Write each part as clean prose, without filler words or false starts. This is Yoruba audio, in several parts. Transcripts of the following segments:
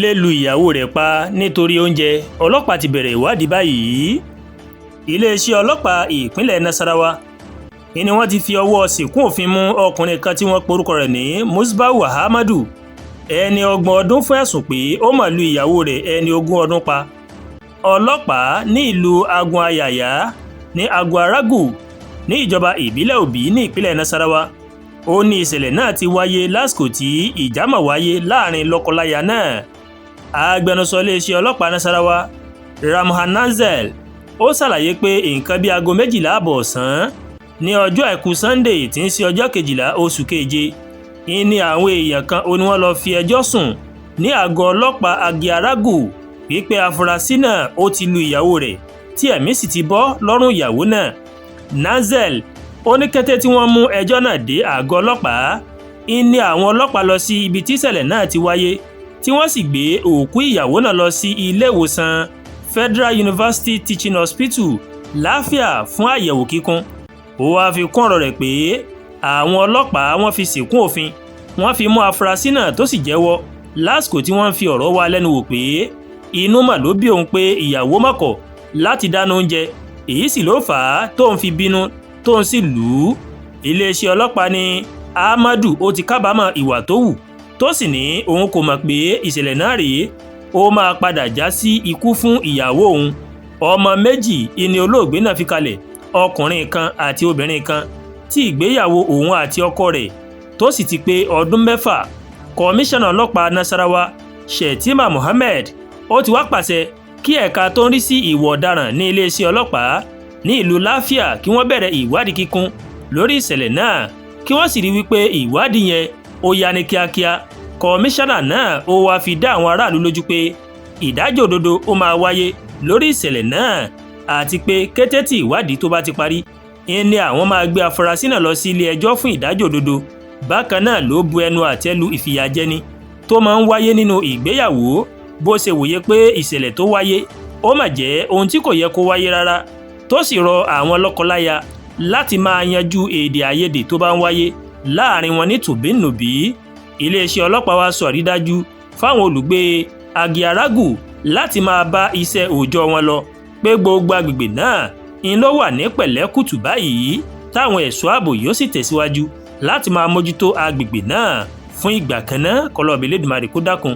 ilé lu ìyàwó rẹ̀ pa nítorí oúnjẹ ọlọ́pàá ti bẹ̀rẹ̀ ìwádìí báyìí. iléeṣẹ́ ọlọ́pàá ìpínlẹ̀ Nasarawa ni wọ́n ti fi ọwọ́ ṣìkún òfin mú ọkùnrin kan tí wọ́n porúkọ rẹ̀ ní Musbau Ahmadu ẹni 30 ọdún fún ẹ̀sùn pé ó mà lu ìyàwó rẹ̀ ẹni 20 ọdún pa. ọlọ́pàá ní ìlú Agun Ayaya ní Agun Aragu ní ìjọba ìbílẹ̀ Òbí ní ìpínlẹ̀ Nasarawa ó ní ìṣẹ̀lẹ̀ náà ti wáyé lásìkò tí ìjàmọ̀ wáyé láàrin lọ́kọláya náà. agbẹnusọ iléeṣẹ́ ọlọ́pàá Nasarawa Ramhan Nazel ó ṣàlàyé pé nǹkan bíi aago 12 ààbọ̀ ọ̀sán ní ọjọ́ àìkú Sunday tí ń ṣe ọjọ́ 12 oṣù keje ní àwọn èèyàn kan ó ní wọ́n lọ fi ẹjọ́ sùn ní àgọ́ ọlọ́pàá Agi Aragu wípé afurasí náà ó ti lu ìyàwó rẹ̀ tí ẹ̀mí sì ti bọ́ lọ́rùn ìyàwó náà. Nazel ó ní kété tí wọ́n mú ẹjọ́ náà dé àgọ́ ọlọ́pàá ní àwọn ọlọ́pàá lọ sí ibi tí ìṣẹ̀lẹ̀ náà ti wáyé tí wọ́n sì gbé òkú ìyàwó náà lọ sí ilé ìwòsàn Federal University Teaching Hospital láfíà fún àyẹ̀wò kíkún. ó wáá fi kún ọ̀rọ̀ rẹ̀ pé àwọn ọlọ́pàá wọ́n fi ṣìkún òfin wọ́n fi mú afurasí náà tó sì jẹ́wọ́ lásìkò tí wọ́n fi ọ̀rọ̀ wá lẹ́nu wò pé inú mà ló bí òun pé ìyàwó mọ̀kọ̀ láti dáná oúnjẹ èyí sì ló fà á tóun fi bínú tóun sì lù ú. iléeṣẹ́ ọlọ́pàá ní Ahmadu ó ti kábàámọ̀ ìwà tó hù tó sì ní òun kò mọ̀ pé ìṣẹ̀lẹ̀ náà rèé ó máa padà já sí ikú fún ìyàwó òun. ọmọ méjì ni olóògbé náà fi kalẹ̀ ọkùnrin kan àti obìnrin kan tí ìgbéyàwó òun àti ọkọ rẹ̀ tó sì ti pé ọdún 6. kọmíṣánná ọlọ́pàá Nasarawa Shetima Mohammed ó ti wá pàṣẹ kí ẹ̀ka tó ń rí sí ìwà ọ̀daràn ní iléeṣẹ́ ọlọ́pàá ní ìlú Láfíà kí wọ́n bẹ̀rẹ̀ ìwádìí kíkún lórí ìṣẹ̀lẹ̀ náà kí wọ́n sì rí wípé ìwádìí yẹn ó yá ní kíákíá. kọmíṣánná náà ó wáá fi dá àwọn aráàlú lójú pé ìdájọ́ òdodo ó máa wáyé lórí ìṣẹ̀lẹ̀ náà àti pé kété tí ìwádìí tó bá ti parí ni àwọn máa gbé afurasí náà lọ sí ilé ẹjọ́ fún ìdájọ́ òdodo. bákan náà ló bu ẹnu àtẹ́ lu ìfìyàjẹni tó máa ń wáyé nínú ìgbéyàwó bó ṣe wòye pé ìṣẹ̀lẹ̀ tó wáyé ó mà jẹ́ ohun tí kò yẹ kó wáyé rárá tó sì rọ àwọn lọ́kọláya láti máa yanjú èdè àìyedè tó bá ń wáyé láàrin wọn ní tùbínùbí. iléeṣẹ́ ọlọ́pàá wá sọ àrídájú fáwọn olùgbé Agi Aragu láti máa bá iṣẹ́ òòjọ́ wọn lọ pé gbogbo agbègbè náà ń lọ wà ní pẹ̀lẹ́kùtù báyìí táwọn ẹ̀ṣọ́ ààbò yóò sì tẹ̀síwájú láti máa mójútó agbègbè náà fún ìgbà kan náà. kọlọ́ọ̀bì Elédùmarè kó dákun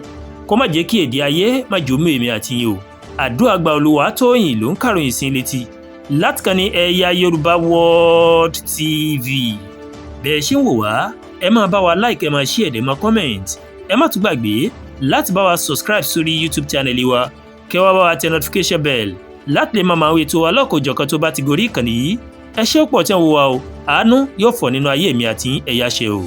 kó má jẹ́ kí èdè ayé má jòmú èmi àti yín o. àdúrà gba Olúwatóyìn ló ń kàròyìn sí létí láti kàn ní Ẹ̀yà Yorùbá World TV. bẹ́ẹ̀ ṣe ń wò wá ẹ máa bá wa like ẹ máa share ẹ máa comment ẹ má tún gbàgbé láti bá wa subscribe sórí YouTube channel wa kẹ́ wá bá wa tẹ notification bell láti lè máa máa wo ètò wa lọ́kọ̀ọ́jọ̀kan tó bá ti gorí ìkànnì yìí. ẹ ṣé pọ̀ tí wọ́n wò wá o àánú yóò fọ̀ nínú ayé mi àti ẹ̀yà ṣe o.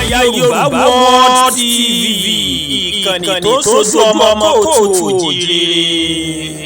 Ẹ̀yà Yorùbá World TV ìkànnì tó sojú ọmọ kóòtù òjìrè.